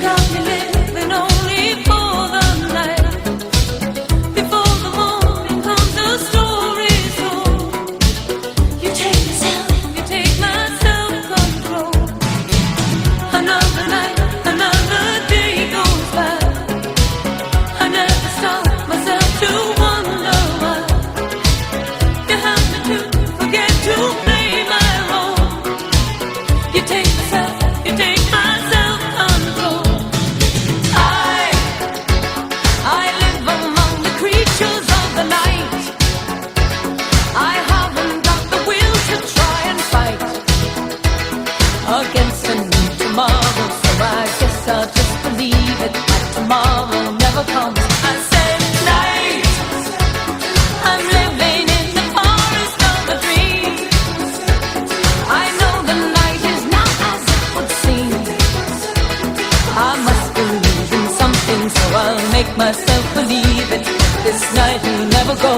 got me living only for the night. Before the morning comes, the story's told. You take my self-control. Another night, another day goes by. I never stop myself to wonder why. You have me to forget to play my role. You take my self-control. I live among the creatures of the night. I haven't got the will to try and fight against a new tomorrow, so I guess I'll just believe it, that tomorrow never comes. I said night, I'm living in the forest of a dream. I know the night is not as it would seem. I must believe in something, so I'll make myself believe it. This night will never go.